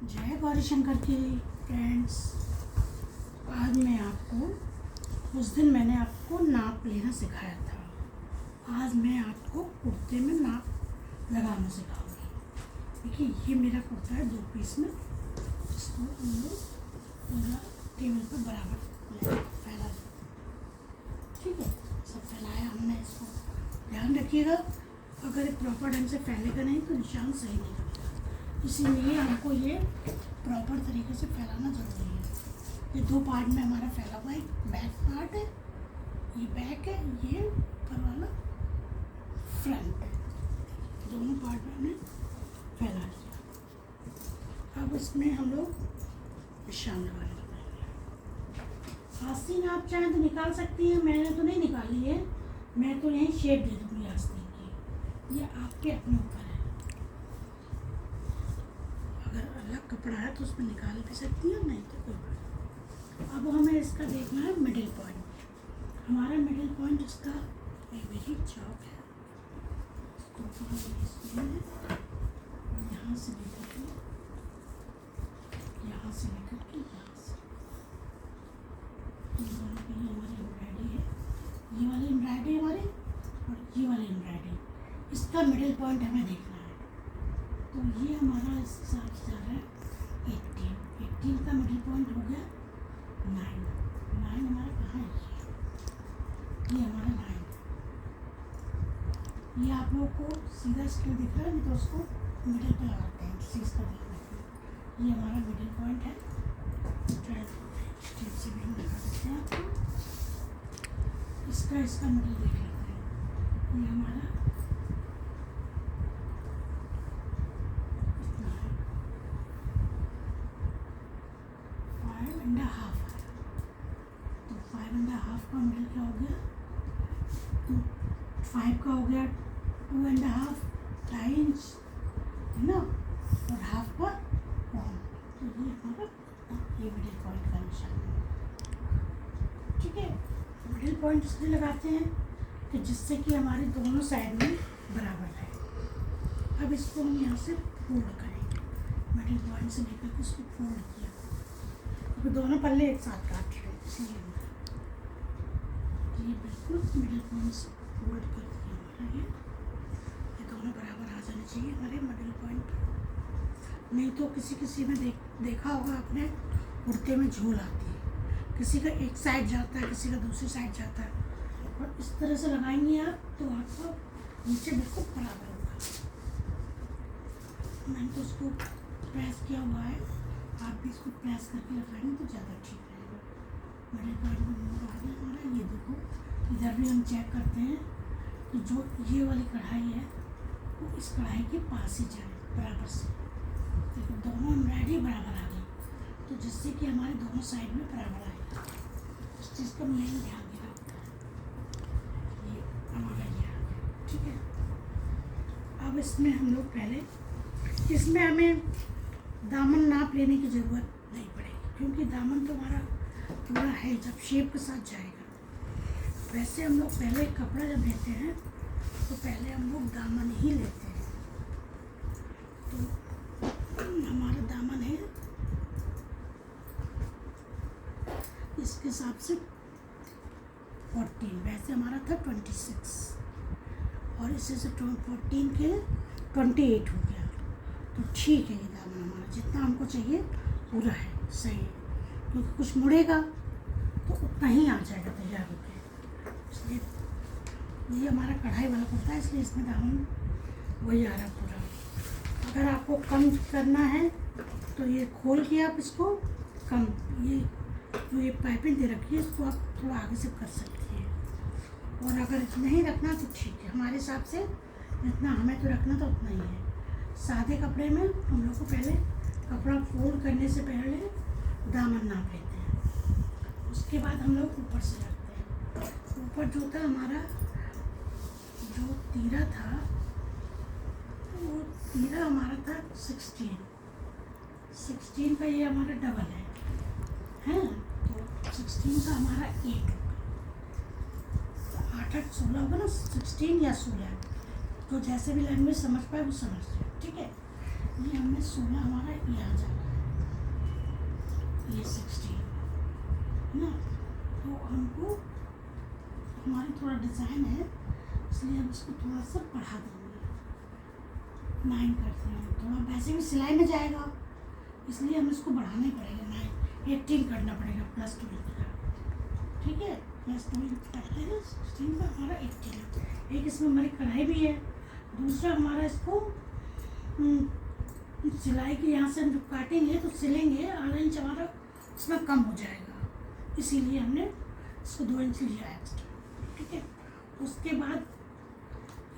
जय गौरी शंकर की फ्रेंड्स। आज मैं आपको, उस दिन मैंने आपको नाप लेना सिखाया था। आज मैं आपको कुर्ते में नाप लगाना सिखाऊंगी। देखिए, ये मेरा कुर्ता है 2 पीस में। इसको हम लोग पूरा टेबल पर बराबर फैला दें। ठीक है, सब फैलाया हमने। इसको ध्यान रखिएगा, अगर ये प्रॉपर ढंग से फैलेगा नहीं तो निशान सही नहीं लगेगा। इसीलिए हमको ये प्रॉपर तरीके से फैलाना ज़रूरी है। ये 2 पार्ट में हमारा फैला हुआ है। बैक पार्ट है, ये बैक है, ये ऊपर वाला फ्रंट है। दोनों पार्ट में हमने फैला दिया। अब इसमें हम लोग निशान लगाने लगाएंगे। आस्तीन आप चाहें तो निकाल सकती हैं, मैंने तो नहीं निकाली है। मैं तो यहीं शेप दे दूँगी आस्तीन की। ये आपके अपने ऊपर है। अगर अलग कपड़ा है तो उसमें निकाल भी सकती हैं, नहीं तो कोई बात नहीं। अब हमें इसका देखना है मिडिल पॉइंट। हमारा मिडिल पॉइंट इसका एक वेरी चौक है। इसको यहाँ से लेकर के यहाँ से लेकर के यहाँ से हमारी एम्ब्रॉयडरी है। ये वाली एम्ब्रॉयडरी हमारी और ये वाली एम्ब्रॉयडरी, इसका मिडिल पॉइंट हमें देखना है। तो ये हमारा इस हिसाब से आ रहा है 18 का मिडिल पॉइंट हो गया 9 हमारा कहाँ है? ये हमारा 9। ये आप लोगों को सीधा स्केल दिख रहा है, नहीं तो उसको मिडिल पे लगाते हैं। इस चीज़ का ध्यान रखिए। ये हमारा मिडिल पॉइंट है। टेप से भी हम लगा देते हैं आपको। इसका मिडिल देख लेते हैं। ये हमारा इतना है, 5.5 है। तो 5.5 का मिडिल क्या हो गया? 5 का हो गया 2.5, 2.5 इंच है ना, और हाफ का 1। तो ये हमारा ये मिडिल पॉइंट का निशान है। ठीक है, मिडिल पॉइंट इसलिए लगाते हैं कि जिससे कि हमारे दोनों साइड में बराबर है। अब इसको हम यहाँ से फोल्ड करेंगे। मिडिल पॉइंट से लेकर के इसको फोल्ड किया, क्योंकि दोनों पल्ले एक साथ काट रहे हैं, इसलिए ये बिल्कुल मिडिल पॉइंट से फोल्ड कर दिया हमारा। ये दोनों बराबर आ जाने चाहिए हमारे मिडिल पॉइंट। नहीं तो किसी में देखा होगा आपने, कुर्ते में झोल आती है, किसी का एक साइड जाता है, किसी का दूसरी साइड जाता है। और इस तरह से लगाएंगे आप तो आपका नीचे बिल्कुल बराबर होगा। मैंने तो उसको प्रेस किया हुआ है, आप भी इसको प्रेस करके लगाएंगे तो ज़्यादा ठीक रहेगा। मिडिल पॉइंट में मोड़ आ गया हमारा। ये देखो, इधर भी हम चेक करते हैं कि जो ये वाली कढ़ाई है वो इस कढ़ाई के पास ही जाए बराबर से। देखो, दोनों एम्ब्रॉयडरी बराबर आ गई, तो जिससे कि हमारे दोनों साइड में बराबर आएगा। इस चीज़ का मेन ध्यान देना होता है। ये हमारा ये आ गया। ठीक है, अब इसमें हम लोग पहले, इसमें हमें दामन नाप लेने की ज़रूरत नहीं पड़ेगी, क्योंकि दामन तो हमारा पूरा है जब शेप के साथ जाएगा। वैसे हम लोग पहले कपड़ा जब लेते हैं तो पहले हम लोग दामन ही लेते हैं। तो हमारा दामन है इसके हिसाब से 14, वैसे हमारा था 26, और इससे से 14 के 28 हो गया। तो ठीक है, ये दामन हमारा जितना हमको चाहिए पूरा है, सही है। क्योंकि कुछ मुड़ेगा तो उतना ही आ जाएगा तैयार होकर। इसलिए ये हमारा कढ़ाई वाला कुर्ता है, इसलिए इसमें दामन वही आ रहा पूरा। अगर आपको कम करना है तो ये खोल के आप इसको कम, ये जो ये पाइपिंग दे रखी है इसको आप थोड़ा आगे से कर सकती हैं। और अगर नहीं रखना तो ठीक है, हमारे हिसाब से जितना हमें तो रखना तो उतना ही है। सादे कपड़े में हम लोग को पहले कपड़ा फोल्ड करने से पहले दामन नाप लेते हैं, उसके बाद हम लोग ऊपर से रखते हैं। ऊपर जो था हमारा, जो तीरा था वो तीरा हमारा था 16 का, ये हमारा डबल है। तो 16 का हमारा 8 होगा, तो 8 16 होगा ना, 16 या 16, तो जैसे भी लैंग्वेज समझ पाए वो समझ जाए। ठीक है, ये हमने 16 हमारा ये आ जाएगा। 16 है ना। तो हमको हमारी थोड़ा डिज़ाइन है, इसलिए हम इसको थोड़ा सा बढ़ा देंगे, 9 करते हैं। थोड़ा वैसे भी सिलाई में जाएगा, इसलिए हमें इसको बढ़ाना ही पड़ेगा, 9 18 करना पड़ेगा प्लस 2 इंच का, ठीक है। प्लस 2 इंच करते हैं 16 का हमारा 18। एक इसमें हमारी कढ़ाई भी है, दूसरा हमारा इसको सिलाई के यहाँ से हम जब काटेंगे तो सिलेंगे, आधा इंच हमारा उसमें कम हो जाएगा, इसीलिए हमने इसको 2 इंच लिया एक्स्ट्रा, ठीक है। उसके बाद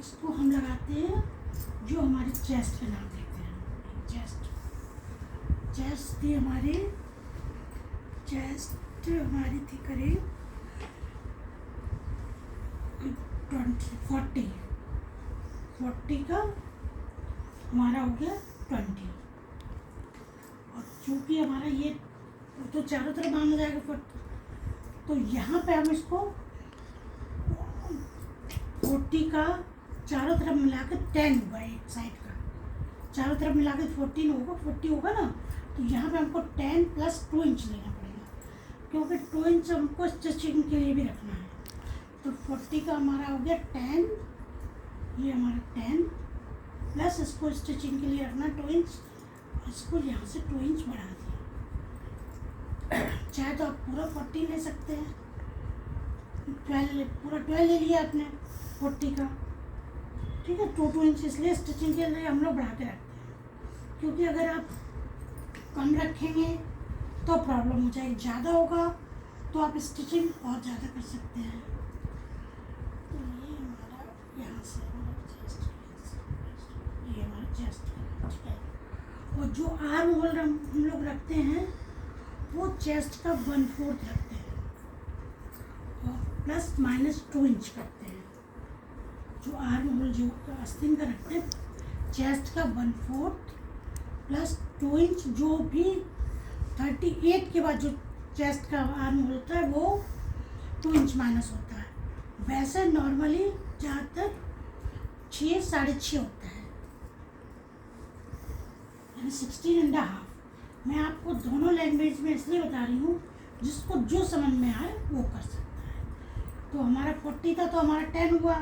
इसको हम लगाते हैं जो हमारी चेस्ट पे नाप देते हैं। चेस्ट थी हमारी, थी करीब 40 का हमारा हो गया 20। और चूँकि हमारा ये तो चारों तरफ बांधा जाएगा 40, तो यहाँ पे हम इसको 40 का चारों तरफ मिला के 10 होगा, एक साइड का चारों तरफ मिला के 14 होगा, 40 होगा ना। तो यहाँ पे हमको 10 प्लस 2 इंच लेना पड़ेगा, क्योंकि 2 इंच हमको स्टिचिंग के लिए भी रखना है। तो 40 का हमारा हो गया 10, ये हमारा 10 प्लस इसको स्टिचिंग के लिए रखना 2 इंच, इसको यहाँ से 2 इंच बढ़ा दिया। चाहे तो आप पूरा 40 ले सकते हैं, 12 ले लिया आपने 40 का, ठीक है। 2 इंच इसलिए स्टिचिंग के लिए हम लोग बढ़ा के रखते हैं, क्योंकि अगर आप कम रखेंगे तो प्रॉब्लम हो जाएगी, ज़्यादा होगा तो आप स्टिचिंग और ज़्यादा कर सकते हैं। तो ये हमारा यहाँ से ये हमारा चेस्ट है। और जो आर्म होल हम लोग रखते हैं वो चेस्ट का 1/4 रखते हैं और प्लस माइनस 2 इंच करते हैं। जो आर्म होल जो आस्तीन का रखते हैं, चेस्ट का 1/4 प्लस 2 इंच, जो भी 38 के बाद जो चेस्ट का आर्म होल होता है वो 2 इंच माइनस होता है। वैसे नॉर्मली ज़्यादातर 6 साढ़े 6 होता है, यानी 16.5। मैं आपको दोनों लैंग्वेज में इसलिए बता रही हूँ, जिसको जो समझ में आए वो कर सकता है। तो हमारा 40 था तो हमारा 10 हुआ,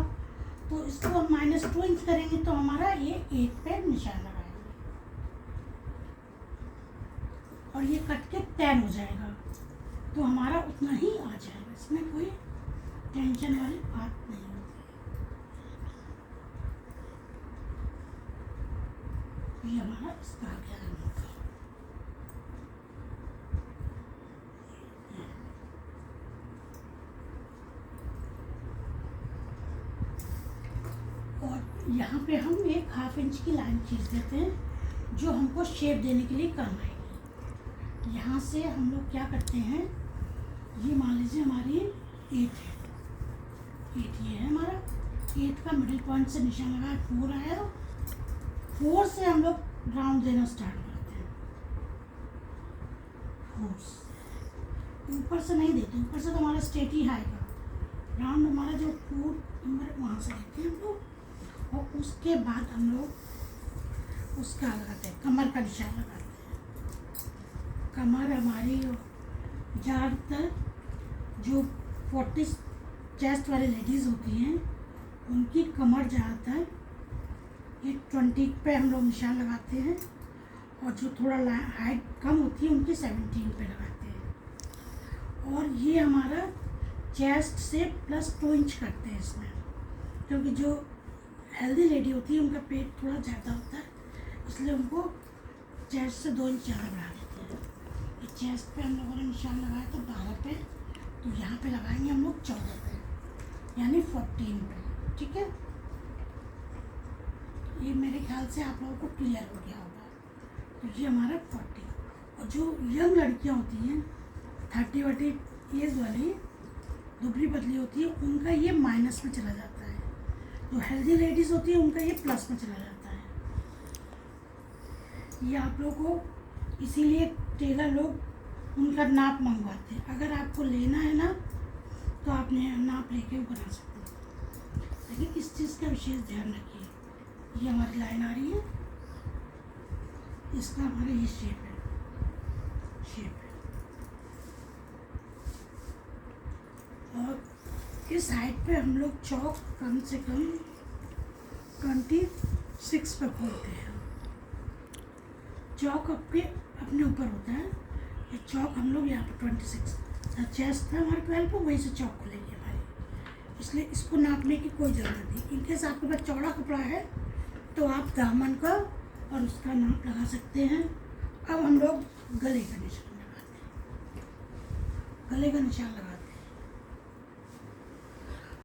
तो इसको हम माइनस 2 इंच करेंगे तो हमारा ये 8 पे निशान लगाएंगे और ये कट के 10 हो जाएगा, तो हमारा उतना ही आ जाएगा, इसमें कोई टेंशन वाली बात नहीं होती। ये हमारा इसका आ गया रंग का। और यहाँ पे हम एक 1/2 इंच की लाइन खींच देते हैं, जो हमको शेप देने के लिए काम आएगी। यहाँ से हम लोग क्या करते हैं, ये मान लीजिए हमारी 8 है, 8 ये है हमारा, 8 का मिडिल पॉइंट से निशान लगा 4 आया, 4 से हम लोग राउंड देना स्टार्ट करते हैं। 4 से ऊपर से नहीं देते, ऊपर से तो हमारा स्ट्रेट ही आएगा। राउंड हमारा जो 4 नंबर वहाँ से देते हैं हम लोग, और उसके बाद हम लोग उसका लगाते हैं, कमर का निशान लगाते हैं। कमर हमारी ज़्यादातर जो 40 चेस्ट वाली लेडीज़ होती हैं उनकी कमर ज़्यादातर ये 20 पे हम लोग निशान लगाते हैं, और जो थोड़ा हाइट कम होती है उनकी 17 पे लगाते हैं। और ये हमारा चेस्ट से प्लस 2 इंच करते हैं इसमें, क्योंकि जो हेल्दी लेडी होती है उनका पेट थोड़ा ज़्यादा होता है, इसलिए उनको चेस्ट से 2 इंच ज़्यादा बढ़ा देते हैं। ये चेस्ट पे हम लोगों ने निशान लगाया तो 12 पे, तो यहाँ पे लगाएंगे हम लोग 14 पे, यानी 14 पे, ठीक है। ये मेरे ख्याल से आप लोगों को क्लियर हो गया होगा। तो ये हमारा 40। और जो यंग लड़कियाँ होती हैं 30-40 एज वाली, दुबली पतली होती है, उनका ये माइनस में चला जाता है। जो हेल्दी लेडीज़ होती है उनका ये प्लस में चला जाता है। ये आप लोगों को इसीलिए टेलर लोग उनका नाप मंगवाते हैं। अगर आपको लेना है ना तो आप नाप लेके वो बना सकते हैं, लेकिन इस चीज़ का विशेष ध्यान रखिए। ये हमारी लाइन आ रही है, इसका हमारा ये शेप है, इसकी साइड पे हम लोग चौक कम से कम 26 पे खोलते हैं। चौक अपने ऊपर होता है, ये चौक हम लोग यहाँ पर 26 चेस्ट है हमारे 12 पे, वहीं से चौक खुलेगी हमारी, इसलिए इसको नापने की कोई ज़रूरत नहीं। इनकेस आपके पास चौड़ा कपड़ा है तो आप दामन का और उसका नाप लगा सकते हैं। अब हम लोग गले का निशान लगाते हैं, गले का निशान लगा